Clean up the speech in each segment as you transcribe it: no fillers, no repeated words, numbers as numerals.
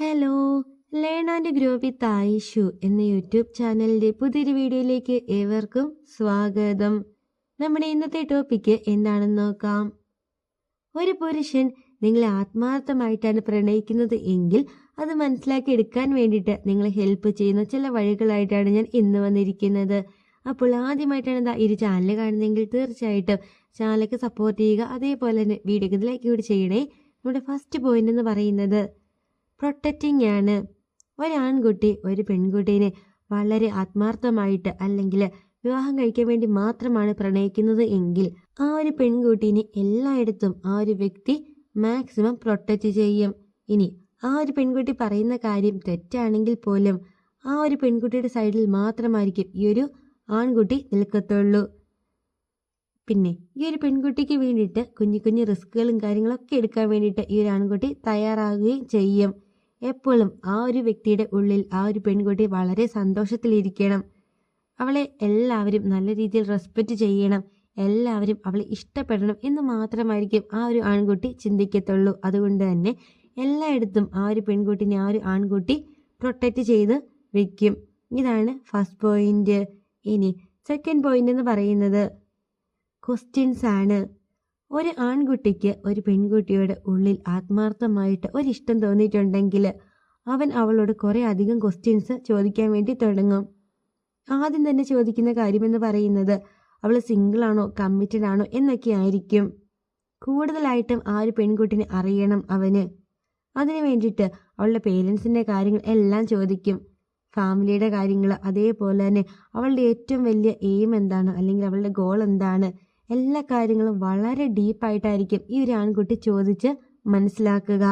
Hello, learn and grow with Ayishu എന്ന YouTube ചാനലിന്റെ പുതിയൊരു വീഡിയോയിലേക്ക് ഏവർക്കും സ്വാഗതം. നമ്മുടെ ഇന്നത്തെ ടോപ്പിക്ക് എന്താണെന്ന് നോക്കാം. ഒരു പുരുഷൻ നിങ്ങളെ ആത്മാർത്ഥമായിട്ടാണ് പ്രണയിക്കുന്നത് എങ്കിൽ അത് മനസ്സിലാക്കി എടുക്കാൻ വേണ്ടിയിട്ട് നിങ്ങളെ ഹെൽപ്പ് ചെയ്യുന്ന ചില വഴികളായിട്ടാണ് ഞാൻ ഇന്ന് വന്നിരിക്കുന്നത്. അപ്പോൾ ആദ്യമായിട്ടാണ് ഈ ഒരു ചാനൽ കാണുന്നതെങ്കിൽ തീർച്ചയായിട്ടും ചാനലിലേക്ക് സപ്പോർട്ട് ചെയ്യുക. അതേപോലെ തന്നെ വീഡിയോക്ക് ലൈക്ക് കൂടി ചെയ്യണേ. നമ്മുടെ ഫസ്റ്റ് പോയിന്റ് എന്ന് പറയുന്നത് പ്രൊട്ടക്റ്റിംഗ് ആണ്. ഒരാൺകുട്ടി ഒരു പെൺകുട്ടീനെ വളരെ ആത്മാർത്ഥമായിട്ട് അല്ലെങ്കിൽ വിവാഹം കഴിക്കാൻ വേണ്ടി മാത്രമാണ് പ്രണയിക്കുന്നത് എങ്കിൽ ആ ഒരു പെൺകുട്ടീനെ എല്ലായിടത്തും ആ ഒരു വ്യക്തി മാക്സിമം പ്രൊട്ടക്റ്റ് ചെയ്യും. ഇനി ആ ഒരു പെൺകുട്ടി പറയുന്ന കാര്യം തെറ്റാണെങ്കിൽ പോലും ആ ഒരു പെൺകുട്ടിയുടെ സൈഡിൽ മാത്രമായിരിക്കും ഈ ഒരു ആൺകുട്ടി നിൽക്കത്തുള്ളൂ. പിന്നെ ഈ ഒരു പെൺകുട്ടിക്ക് വേണ്ടിയിട്ട് കുഞ്ഞു കുഞ്ഞു റിസ്കുകളും കാര്യങ്ങളൊക്കെ എടുക്കാൻ വേണ്ടിയിട്ട് ഈ ഒരു ആൺകുട്ടി തയ്യാറാകുകയും ചെയ്യും. എപ്പോഴും ആ ഒരു വ്യക്തിയുടെ ഉള്ളിൽ ആ ഒരു പെൺകുട്ടി വളരെ സന്തോഷത്തിലിരിക്കണം. അവളെ എല്ലാവരും നല്ല രീതിയിൽ റെസ്പെക്റ്റ് ചെയ്യണം, എല്ലാവരും അവളെ ഇഷ്ടപ്പെടണം എന്ന് മാത്രമായിരിക്കും ആ ഒരു ആൺകുട്ടി ചിന്തിക്കത്തുള്ളൂ. അതുകൊണ്ട് തന്നെ എല്ലായിടത്തും ആ ഒരു പെൺകുട്ടിനെ ആ ഒരു ആൺകുട്ടി പ്രൊട്ടക്റ്റ് ചെയ്ത് വെക്കും. ഇതാണ് ഫസ്റ്റ് പോയിന്റ്. ഇനി സെക്കൻഡ് പോയിന്റ് എന്ന് പറയുന്നത് ക്വസ്റ്റ്യൻസ് ആണ്. ഒരു ആൺകുട്ടിക്ക് ഒരു പെൺകുട്ടിയുടെ ഉള്ളിൽ ആത്മാർത്ഥമായിട്ട് ഒരിഷ്ടം തോന്നിയിട്ടുണ്ടെങ്കിൽ അവൻ അവളോട് കുറേ അധികം ക്വസ്റ്റ്യൻസ് ചോദിക്കാൻ വേണ്ടി തുടങ്ങും. ആദ്യം തന്നെ ചോദിക്കുന്ന കാര്യമെന്ന് പറയുന്നത് അവൾ സിംഗിൾ ആണോ കമ്മിറ്റഡ് ആണോ എന്നൊക്കെ ആയിരിക്കും. കൂടുതലായിട്ടും ആ ഒരു പെൺകുട്ടിനെ അറിയണം അവന്. അതിനു വേണ്ടിയിട്ട് അവളുടെ പേരൻസിൻ്റെ കാര്യങ്ങൾ എല്ലാം ചോദിക്കും, ഫാമിലിയുടെ കാര്യങ്ങൾ, അതേപോലെ തന്നെ അവളുടെ ഏറ്റവും വലിയ എയിം എന്താണ് അല്ലെങ്കിൽ അവളുടെ ഗോൾ എന്താണ്, എല്ലാ കാര്യങ്ങളും വളരെ ഡീപ്പായിട്ടായിരിക്കും ഈ ഒരു ആൺകുട്ടി ചോദിച്ച് മനസ്സിലാക്കുക.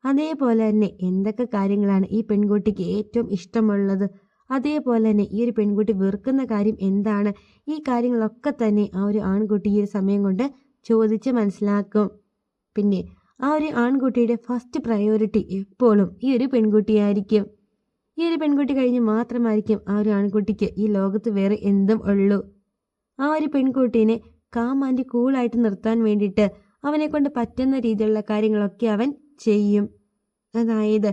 അതേപോലെ തന്നെ എന്തൊക്കെ കാര്യങ്ങളാണ് ഈ പെൺകുട്ടിക്ക് ഏറ്റവും ഇഷ്ടമുള്ളത്, അതേപോലെ തന്നെ ഈ ഒരു പെൺകുട്ടി വെറുക്കുന്ന കാര്യം എന്താണ്, ഈ കാര്യങ്ങളൊക്കെ തന്നെ ആ ഒരു ആൺകുട്ടി ഈ ഒരു സമയം കൊണ്ട് ചോദിച്ച് മനസ്സിലാക്കും. പിന്നെ ആ ഒരു ആൺകുട്ടിയുടെ ഫസ്റ്റ് പ്രയോറിറ്റി എപ്പോഴും ഈ ഒരു പെൺകുട്ടിയായിരിക്കും. ഈ ഒരു പെൺകുട്ടി കഴിഞ്ഞ് മാത്രമായിരിക്കും ആ ഒരു ആൺകുട്ടിക്ക് ഈ ലോകത്ത് വേറെ എന്തും ഉള്ളൂ. ആ ഒരു പെൺകുട്ടീനെ കാം ആൻഡ് കൂളായിട്ട് നിർത്താൻ വേണ്ടിയിട്ട് അവനെ കൊണ്ട് പറ്റുന്ന രീതിയിലുള്ള കാര്യങ്ങളൊക്കെ അവൻ ചെയ്യും. അതായത്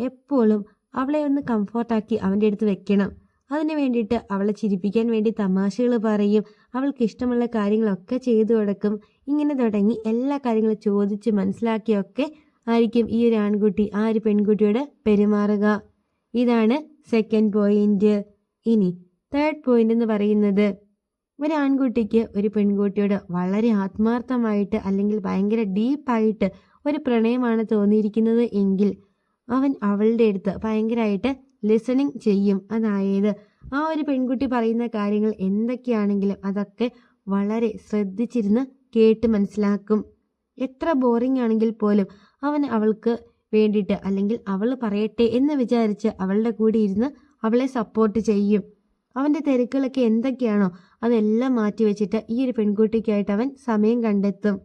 എപ്പോഴും അവളെ ഒന്ന് കംഫർട്ടാക്കി അവൻ്റെ അടുത്ത് വെക്കണം. അതിന് വേണ്ടിയിട്ട് അവളെ ചിരിപ്പിക്കാൻ വേണ്ടി തമാശകൾ പറയും, അവൾക്ക് ഇഷ്ടമുള്ള കാര്യങ്ങളൊക്കെ ചെയ്തു കൊടുക്കും. ഇങ്ങനെ തുടങ്ങി എല്ലാ കാര്യങ്ങളും ചോദിച്ച് മനസ്സിലാക്കിയൊക്കെ ആയിരിക്കും ഈ ഒരു ആൺകുട്ടി ആ ഒരു പെൺകുട്ടിയോട് പെരുമാറുക. ഇതാണ് സെക്കൻഡ് പോയിന്റ്. ഇനി തേർഡ് പോയിന്റ് എന്ന് പറയുന്നത് ഒരു ആൺകുട്ടിക്ക് ഒരു പെൺകുട്ടിയോട് വളരെ ആത്മാർത്ഥമായിട്ട് അല്ലെങ്കിൽ ഭയങ്കര ഡീപ്പായിട്ട് ഒരു പ്രണയമാണ് തോന്നിയിരിക്കുന്നത് എങ്കിൽ അവൻ അവളുടെ അടുത്ത് ഭയങ്കരമായിട്ട് ലിസണിങ് ചെയ്യും. അതായത് ആ ഒരു പെൺകുട്ടി പറയുന്ന കാര്യങ്ങൾ എന്തൊക്കെയാണെങ്കിലും അതൊക്കെ വളരെ ശ്രദ്ധിച്ചിരുന്ന് കേട്ട് മനസ്സിലാക്കും. എത്ര ബോറിംഗ് ആണെങ്കിൽ പോലും അവൻ അവൾക്ക് വേണ്ടിയിട്ട് അല്ലെങ്കിൽ അവൾ പറയട്ടെ എന്ന് വിചാരിച്ച് അവളുടെ കൂടെ ഇരുന്ന് അവളെ സപ്പോർട്ട് ചെയ്യും. അവൻ്റെ തിരക്കുകളൊക്കെ എന്തൊക്കെയാണോ അതെല്ലാം മാറ്റിവെച്ചിട്ട് ഈ ഒരു പെൺകുട്ടിക്കായിട്ട് അവൻ സമയം കണ്ടെത്തും.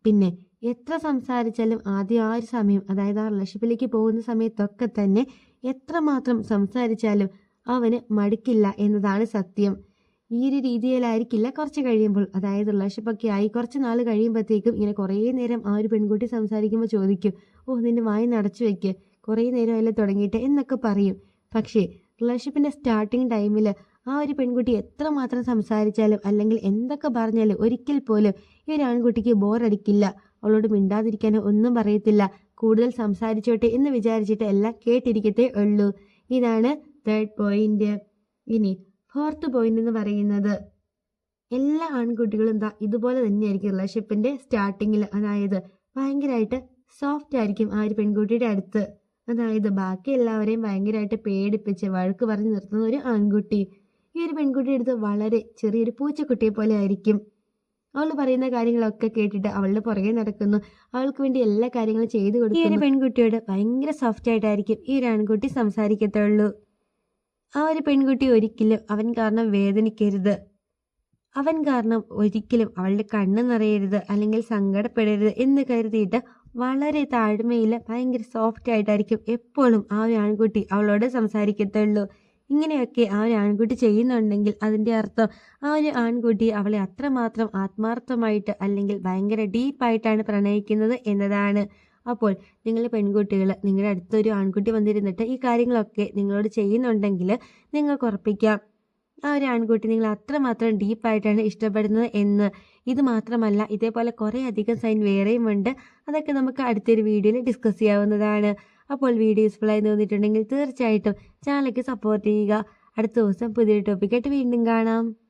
പിന്നെ എത്ര സംസാരിച്ചാലും ആദ്യം ആ ഒരു സമയം, അതായത് ആ റിലേഷൻഷിപ്പിലേക്ക് പോകുന്ന സമയത്തൊക്കെ തന്നെ എത്രമാത്രം സംസാരിച്ചാലും അവന് മടുക്കില്ല എന്നതാണ് സത്യം. ഈ ഒരു രീതിയിലായിരിക്കില്ല കുറച്ച് കഴിയുമ്പോൾ, അതായത് റിലേഷൻഷിപ്പൊക്കെ ആയി കുറച്ച് നാൾ കഴിയുമ്പോഴത്തേക്കും ഇങ്ങനെ കുറേ നേരം ആ ഒരു പെൺകുട്ടി സംസാരിക്കുമ്പോൾ ചോദിക്കും, ഓ നിന്റെ വായി നടച്ചു വെക്ക്, കുറേ നേരം അതിൽ തുടങ്ങിയിട്ട് എന്നൊക്കെ പറയും. പക്ഷേ റിലേഷൻഷിപ്പിൻ്റെ സ്റ്റാർട്ടിങ് ടൈമിൽ ആ ഒരു പെൺകുട്ടി എത്രമാത്രം സംസാരിച്ചാലും അല്ലെങ്കിൽ എന്തൊക്കെ പറഞ്ഞാലും ഒരിക്കൽ പോലും ഈ ഒരു ആൺകുട്ടിക്ക് ബോറടിക്കില്ല. അവളോട് മിണ്ടാതിരിക്കാനോ ഒന്നും പറയത്തില്ല, കൂടുതൽ സംസാരിച്ചോട്ടെ എന്ന് വിചാരിച്ചിട്ട് എല്ലാം കേട്ടിരിക്കത്തേ ഉള്ളൂ. ഇതാണ് തേർഡ് പോയിന്റ്. ഇനി ഫോർത്ത് പോയിന്റ് എന്ന് പറയുന്നത് എല്ലാ ആൺകുട്ടികളും ഇതുപോലെ തന്നെയായിരിക്കും റിലേഷൻഷിപ്പിൻ്റെ സ്റ്റാർട്ടിങ്ങിൽ. അതായത് ഭയങ്കരമായിട്ട് സോഫ്റ്റ് ആയിരിക്കും ആ ഒരു പെൺകുട്ടിയുടെ അടുത്ത്. അതായത് ബാക്കി എല്ലാവരെയും ഭയങ്കരമായിട്ട് പേടിപ്പിച്ച് വഴക്ക് പറഞ്ഞ് നിർത്തുന്ന ഒരു ആൺകുട്ടി ഈ ഒരു പെൺകുട്ടിയുടെ അടുത്ത് വളരെ ചെറിയൊരു പൂച്ചക്കുട്ടിയെ പോലെ ആയിരിക്കും. അവൾ പറയുന്ന കാര്യങ്ങളൊക്കെ കേട്ടിട്ട് അവളുടെ പുറകെ നടക്കുന്നു, അവൾക്ക് വേണ്ടി എല്ലാ കാര്യങ്ങളും ചെയ്തു കൊടുക്കുന്നു. ഈ ഒരു പെൺകുട്ടിയോട് ഭയങ്കര സോഫ്റ്റ് ആയിട്ടായിരിക്കും ഈ ഒരു ആൺകുട്ടി സംസാരിക്കത്തുള്ളൂ. ആ ഒരു പെൺകുട്ടി ഒരിക്കലും അവൻ കാരണം വേദനിക്കരുത്, അവൻ കാരണം ഒരിക്കലും അവളുടെ കണ്ണ് നിറയരുത് അല്ലെങ്കിൽ സങ്കടപ്പെടരുത് എന്ന് കരുതിയിട്ട് വളരെ താഴ്മയിൽ ഭയങ്കര സോഫ്റ്റ് ആയിട്ടായിരിക്കും എപ്പോഴും ആ ഒരു ആൺകുട്ടി അവളോട് സംസാരിക്കത്തുള്ളൂ. ഇങ്ങനെയൊക്കെ ആ ഒരു ആൺകുട്ടി ചെയ്യുന്നുണ്ടെങ്കിൽ അതിൻ്റെ അർത്ഥം ആ ഒരു ആൺകുട്ടി അവളെ അത്രമാത്രം ആത്മാർത്ഥമായിട്ട് അല്ലെങ്കിൽ ഭയങ്കര ഡീപ്പായിട്ടാണ് പ്രണയിക്കുന്നത് എന്നതാണ്. അപ്പോൾ നിങ്ങൾ പെൺകുട്ടികൾ നിങ്ങളുടെ അടുത്തൊരു ആൺകുട്ടി വന്നിരുന്നിട്ട് ഈ കാര്യങ്ങളൊക്കെ നിങ്ങളോട് ചെയ്യുന്നുണ്ടെങ്കിൽ നിങ്ങൾക്ക് ഉറപ്പിക്കാം ആ ഒരു ആൺകുട്ടി നിങ്ങൾ അത്രമാത്രം ഡീപ്പായിട്ടാണ് ഇഷ്ടപ്പെടുന്നത് എന്ന്. ഇത് മാത്രമല്ല, ഇതേപോലെ കുറേ അധികം സൈൻ വേറെയും ഉണ്ട്. അതൊക്കെ നമുക്ക് അടുത്തൊരു വീഡിയോയിൽ ഡിസ്കസ് ചെയ്യാവുന്നതാണ്. അപ്പോൾ വീഡിയോ യൂസ്ഫുള്ളായി തോന്നിയിട്ടുണ്ടെങ്കിൽ തീർച്ചയായിട്ടും ചാനലിലേക്ക് സപ്പോർട്ട് ചെയ്യുക. അടുത്ത ദിവസം പുതിയൊരു ടോപ്പിക്കായിട്ട് വീണ്ടും കാണാം.